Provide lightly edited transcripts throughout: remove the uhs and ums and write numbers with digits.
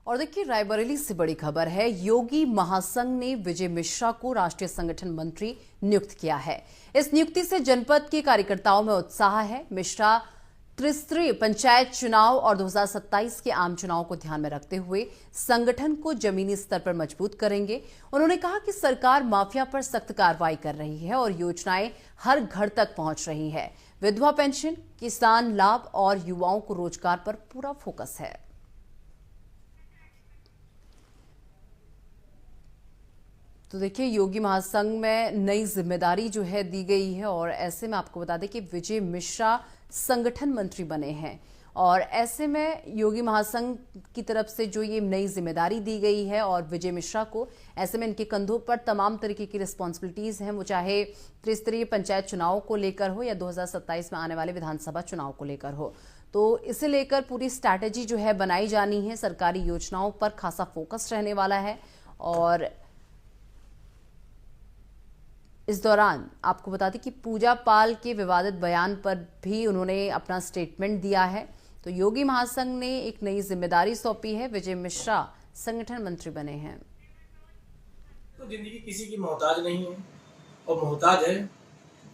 और देखिए, रायबरेली से बड़ी खबर है। योगी महासंघ ने विजय मिश्रा को राष्ट्रीय संगठन मंत्री नियुक्त किया है। इस नियुक्ति से जनपद के कार्यकर्ताओं में उत्साह है। मिश्रा त्रिस्तरीय पंचायत चुनाव और 2027 के आम चुनाव को ध्यान में रखते हुए संगठन को जमीनी स्तर पर मजबूत करेंगे। उन्होंने कहा कि सरकार माफिया पर सख्त कार्रवाई कर रही है और योजनाएं हर घर तक पहुंच रही है। विधवा पेंशन, किसान लाभ और युवाओं को रोजगार पर पूरा फोकस है। तो देखिए, योगी महासंघ में नई जिम्मेदारी जो है दी गई है और ऐसे में आपको बता दें कि विजय मिश्रा संगठन मंत्री बने हैं और ऐसे में योगी महासंघ की तरफ से जो ये नई जिम्मेदारी दी गई है और विजय मिश्रा को, ऐसे में इनके कंधों पर तमाम तरीके की रिस्पॉन्सिबिलिटीज हैं, वो चाहे त्रिस्तरीय पंचायत चुनाव को लेकर हो या 2027 में आने वाले विधानसभा चुनाव को लेकर हो। तो इसे लेकर पूरी स्ट्रैटेजी जो है बनाई जानी है। सरकारी योजनाओं पर खासा फोकस रहने वाला है और इस दौरान आपको बता दें कि पूजा पाल के विवादित बयान पर भी उन्होंने अपना स्टेटमेंट दिया है। तो योगी महासंघ ने एक नई जिम्मेदारी सौंपी है। विजय मिश्रा संगठन मंत्री बने हैं। तो जिंदगी किसी की मोहताज नहीं है और मोहताज है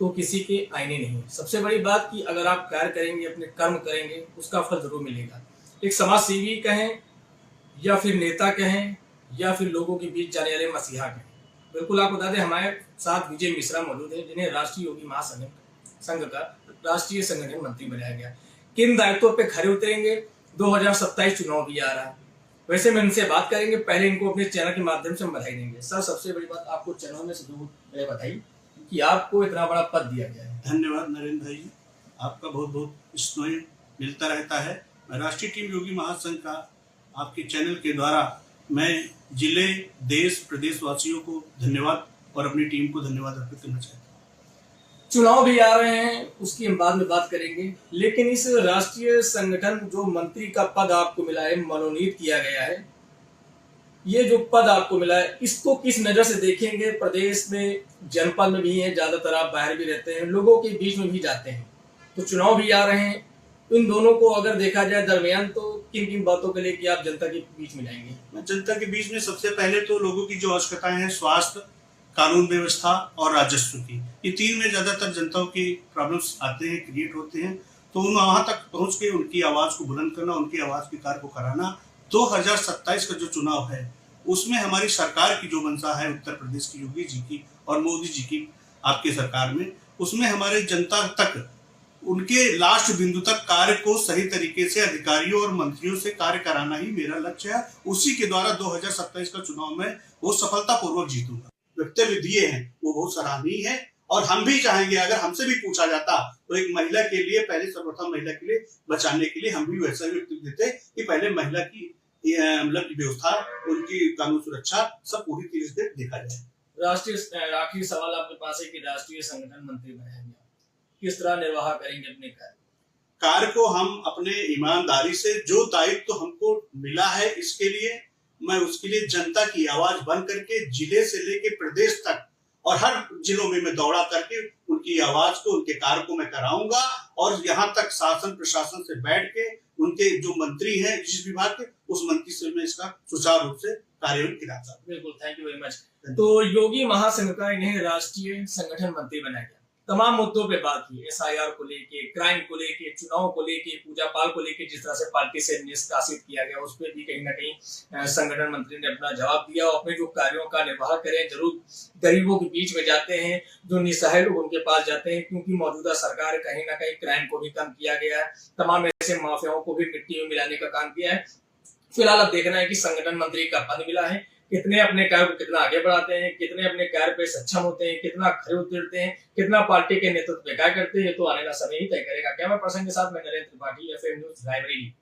तो किसी के आईने नहीं। सबसे बड़ी बात कि अगर आप कार्य करेंगे, अपने कर्म करेंगे, उसका फल जरूर मिलेगा। एक समाज सेवी कहें या फिर नेता कहें या फिर लोगों के बीच जाने वाले मसीहा कहें, बिल्कुल आपको बता दें हमारे साथ विजय मिश्रा मौजूद है, जिन्हें राष्ट्रीय योगी महासंघ का राष्ट्रीय संगठन मंत्री बनाया गया। किन दायित्वों पे खड़े उतरेंगे? 2027 चुनाव भी आ रहा है। वैसे में इनसे बात करेंगे, पहले इनको अपने चैनल के माध्यम से हम बधाई देंगे। सर, सबसे बड़ी बात आपको चैनल में से जरूर बधाई कि आपको इतना बड़ा पद दिया गया है। धन्यवाद नरेंद्र भाई, आपका बहुत बहुत स्नेह मिलता रहता है। राष्ट्रीय टीम योगी महासंघ का आपके चैनल के द्वारा मैं जिले, देश, प्रदेश वासियों को धन्यवाद और अपनी टीम को धन्यवाद अर्पित करना चाहता हूँ। चुनाव भी आ रहे हैं, उसकी हम बाद में बात करेंगे, लेकिन इस राष्ट्रीय संगठन जो मंत्री का पद आपको मिला है, मनोनीत किया गया है, ये जो पद आपको मिला है, इसको किस नजर से देखेंगे? प्रदेश में, जनपद में भी है, ज्यादातर आप बाहर भी रहते हैं, लोगों के बीच में भी जाते हैं, तो चुनाव भी आ रहे हैं। इन दोनों को अगर देखा जाए दरमियान, तो किन किन बातों के लिए कि आप जनता के बीच में जाएंगे? मैं जनता के बीच में सबसे पहले तो लोगों की जो आवश्यकताएं हैं, स्वास्थ्य, कानून व्यवस्था और राजस्व की, ये तीन में ज्यादातर जनताओं की प्रॉब्लम्स आते हैं, क्रिएट होते हैं। तो वहां तक पहुंच के उनकी आवाज को बुलंद करना, उनकी आवाज के कार्य को कराना। 2027 का जो चुनाव है उसमें हमारी सरकार की जो मंशा है, उत्तर प्रदेश की योगी जी की और मोदी जी की आपके सरकार में, उसमें हमारे जनता तक, उनके लास्ट बिंदु तक कार्य को सही तरीके से अधिकारियों और मंत्रियों से कार्य कराना ही मेरा लक्ष्य है। उसी के द्वारा 2027 का चुनाव में वो सफलतापूर्वक जीतूंगा। वक्तव्य दिए हैं वो बहुत सराहनीय है और हम भी चाहेंगे, अगर हमसे भी पूछा जाता तो एक महिला के लिए, पहले सर्वप्रथम महिला के लिए बचाने के लिए हम भी वैसा ही वक्तव्य देते कि पहले महिला की मतलब व्यवस्था, उनकी कानून सुरक्षा सब पूरी तरीके से देखा जाए। आखिरी सवाल आपके पास है कि राष्ट्रीय संगठन मंत्री बने हैं, किस तरह निर्वाह करेंगे अपने कार्य को? हम अपने ईमानदारी से जो दायित्व तो हमको मिला है, इसके लिए मैं उसके लिए जनता की आवाज बन करके जिले से लेके प्रदेश तक और हर जिलों में मैं दौड़ा करके उनकी आवाज को, उनके कार्य को मैं कराऊंगा और यहाँ तक शासन प्रशासन से बैठ के उनके जो मंत्री हैं जिस विभाग के, उस मंत्री से मैं इसका सुचारू रूप से कार्यान्वयन कराता हूँ। बिल्कुल, थैंक यू वेरी मच। तो योगी महासंघ का इन्हें राष्ट्रीय संगठन मंत्री बनाया गया। तमाम मुद्दों पे बात की, SIR को लेके, क्राइम को लेके, चुनाव को लेके, पूजा पाल को लेके, जिस तरह से पार्टी से निष्कासित किया गया, उस पर भी कहीं ना कहीं संगठन मंत्री ने अपना जवाब दिया और अपने जो कार्यों का निर्वाह करें। जरूर गरीबों के बीच में जाते हैं, जो निसहाय लोग उनके पास जाते हैं, क्योंकि मौजूदा सरकार कहीं ना कहीं क्राइम को भी कम किया गया है, तमाम ऐसे माफियाओं को भी मिट्टी में मिलाने का काम किया है। फिलहाल अब देखना है कि संगठन मंत्री का पद मिला है, कितने अपने कार्य को कितना आगे बढ़ाते हैं, कितने अपने कार्य पे सक्षम होते हैं, कितना खड़े उतरते हैं, कितना पार्टी के नेतृत्व में कार्य करते हैं, ये तो आने वाला समय ही तय करेगा। कैमरा पर्सन के साथ मैं नरेंद्र त्रिपाठी, FM न्यूज़, रायबरेली।